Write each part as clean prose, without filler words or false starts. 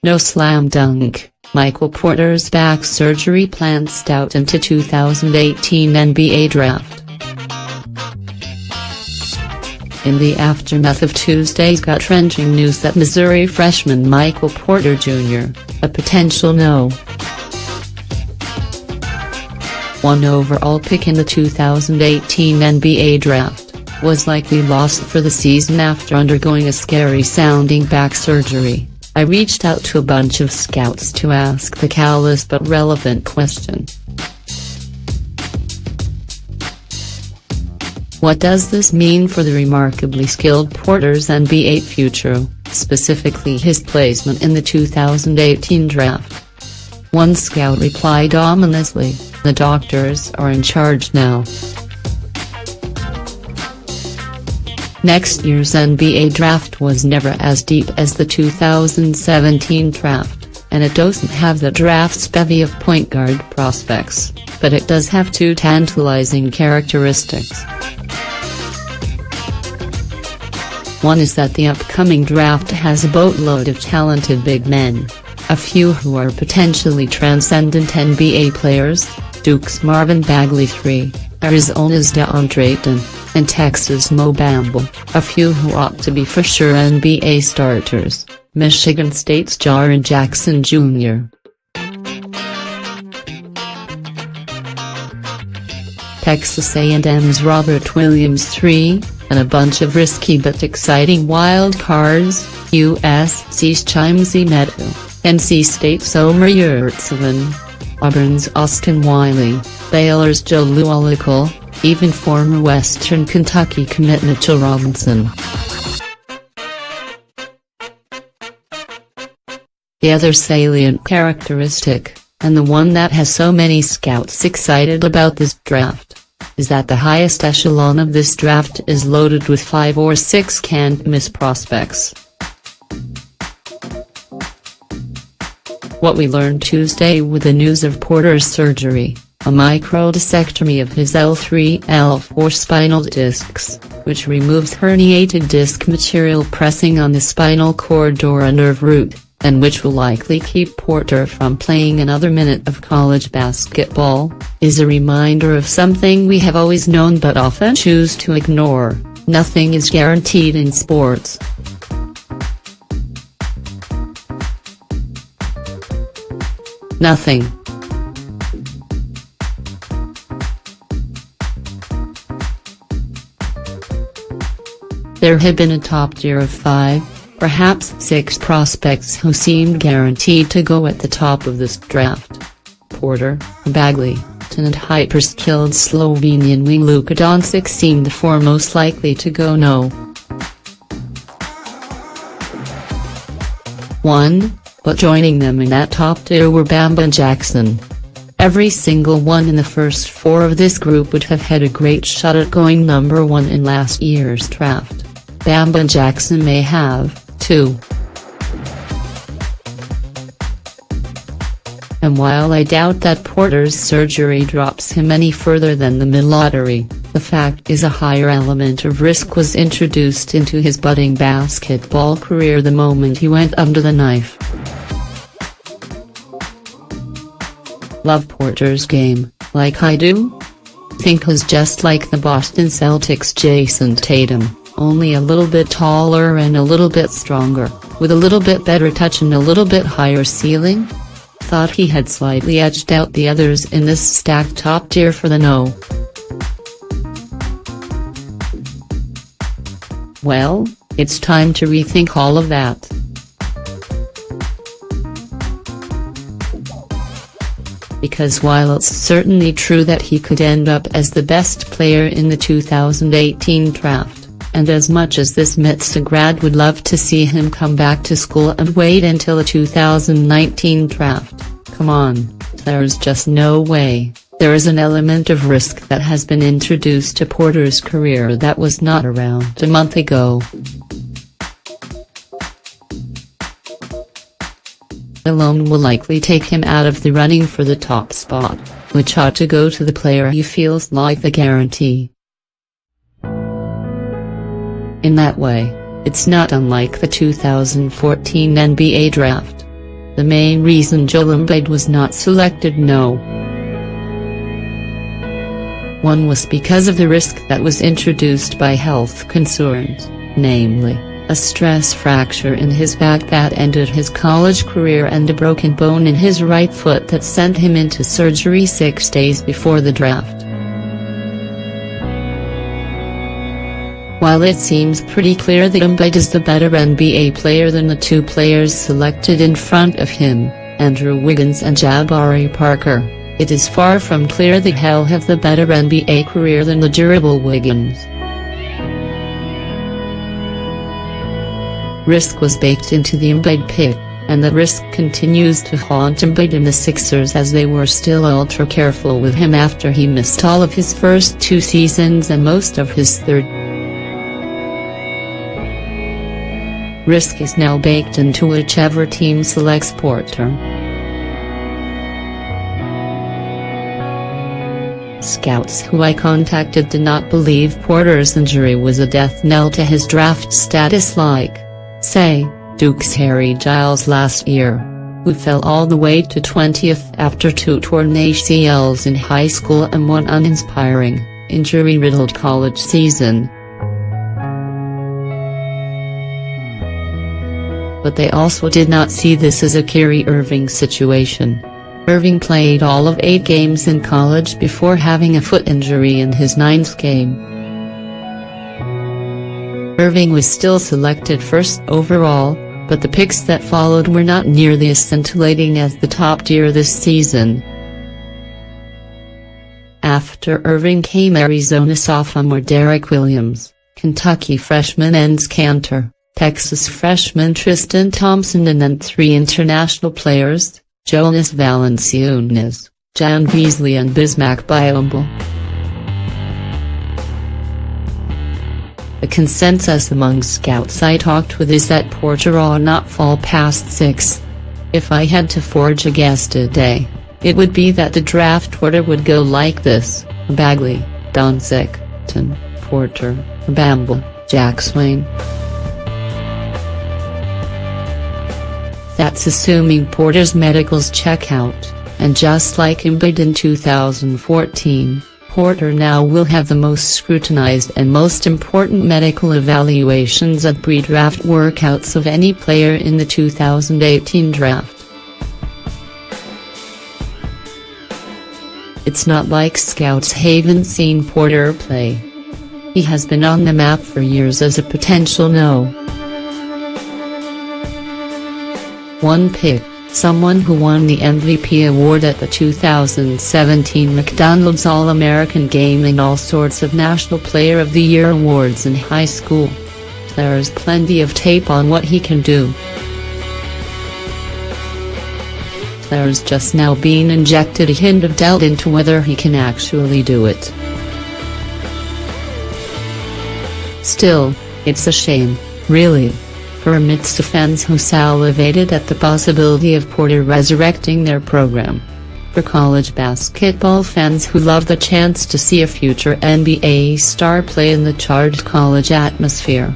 No slam dunk, Michael Porter's back surgery plans out into 2018 NBA Draft. In the aftermath of Tuesday's gut-wrenching news that Missouri freshman Michael Porter Jr., a potential No. 1 overall pick in the 2018 NBA Draft, was likely lost for the season after undergoing a scary-sounding back surgery, I reached out to a bunch of scouts to ask the callous but relevant question. What does this mean for the remarkably skilled Porter's NBA future, specifically his placement in the 2018 draft? One scout replied ominously, "The doctors are in charge now." Next year's NBA draft was never as deep as the 2017 draft, and it doesn't have the draft's bevy of point guard prospects, but it does have two tantalizing characteristics. One is that the upcoming draft has a boatload of talented big men, a few who are potentially transcendent NBA players, Duke's Marvin Bagley III, Arizona's DeAndre Ayton, and Texas' Mo Bamba, a few who ought to be for sure NBA starters, Michigan State's Jaren Jackson Jr. Texas A&M's Robert Williams III, and a bunch of risky but exciting wild cards, USC's Chimzi Metu, NC State's Omer Yurtseven, Auburn's Austin Wiley, Baylor's Joe Oladipo, even former Western Kentucky commit Mitchell Robinson. The other salient characteristic, and the one that has so many scouts excited about this draft, is that the highest echelon of this draft is loaded with 5 or 6 can't-miss prospects. What we learned Tuesday with the news of Porter's surgery, a microdiscectomy of his L3, L4 spinal discs, which removes herniated disc material pressing on the spinal cord or a nerve root, and which will likely keep Porter from playing another minute of college basketball, is a reminder of something we have always known but often choose to ignore: nothing is guaranteed in sports. Nothing. There had been a top tier of 5, perhaps 6 prospects who seemed guaranteed to go at the top of this draft. Porter, Bagley, and hyper-skilled Slovenian wing Luka Doncic seemed the four most likely to go No. 1, but joining them in that top tier were Bamba and Jackson. Every single one in the first 4 of this group would have had a great shot at going number 1 in last year's draft. Bamba and Jackson may have, too. And while I doubt that Porter's surgery drops him any further than the mid-lottery, the fact is a higher element of risk was introduced into his budding basketball career the moment he went under the knife. Love Porter's game, like I do? Think he's just like the Boston Celtics' Jason Tatum, only a little bit taller and a little bit stronger, with a little bit better touch and a little bit higher ceiling? Thought he had slightly edged out the others in this stacked top tier for the No. Well, it's time to rethink all of that. Because while it's certainly true that he could end up as the best player in the 2018 draft, and as much as this Mitsa grad would love to see him come back to school and wait until the 2019 draft, come on, there's just no way. There is an element of risk that has been introduced to Porter's career that was not around a month ago. Alone will likely take him out of the running for the top spot, which ought to go to the player he feels like the guarantee. In that way, it's not unlike the 2014 NBA draft. the main reason Joel Embiid was not selected. One was because of the risk that was introduced by health concerns, namely, a stress fracture in his back that ended his college career and a broken bone in his right foot that sent him into surgery 6 days before the draft. While it seems pretty clear that Embiid is the better NBA player than the two players selected in front of him, Andrew Wiggins and Jabari Parker, it is far from clear that he'll have the better NBA career than the durable Wiggins. Risk was baked into the Embiid pick, and the risk continues to haunt Embiid and the Sixers as they were still ultra careful with him after he missed all of his first 2 seasons and most of his third. Risk is now baked into whichever team selects Porter. Scouts who I contacted did not believe Porter's injury was a death knell to his draft status like, say, Duke's Harry Giles last year, who fell all the way to 20th after 2 torn ACLs in high school and one uninspiring, injury-riddled college season. But they also did not see this as a Kyrie Irving situation. Irving played all of 8 games in college before having a foot injury in his 9th game. Irving was still selected first overall, but the picks that followed were not nearly as scintillating as the top tier this season. After Irving came Arizona sophomore Derek Williams, Kentucky freshman Enes Kanter, Texas freshman Tristan Thompson, and then 3 international players, Jonas Valanciunas, Jan Beasley and Bismack Biyombo. The consensus among scouts I talked with is that Porter ought not fall past 6th. If I had to forge a guess today, it would be that the draft order would go like this: Bagley, Doncic, Porter, Bamble, Jack Swain. That's assuming Porter's medicals check out, and just like Embiid in 2014, Porter now will have the most scrutinized and most important medical evaluations at pre-draft workouts of any player in the 2018 draft. It's not like scouts haven't seen Porter play. He has been on the map for years as a potential #1 pick, someone who won the MVP award at the 2017 McDonald's All-American Game and all sorts of National Player of the Year awards in high school. There's plenty of tape on what he can do. There's just now being injected a hint of doubt into whether he can actually do it. Still, it's a shame, really, for Mtsa fans who salivated at the possibility of Porter resurrecting their program. For college basketball fans who love the chance to see a future NBA star play in the charged college atmosphere.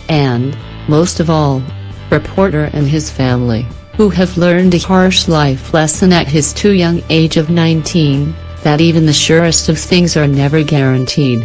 And, most of all, for Porter and his family, who have learned a harsh life lesson at his too young age of 19, that even the surest of things are never guaranteed.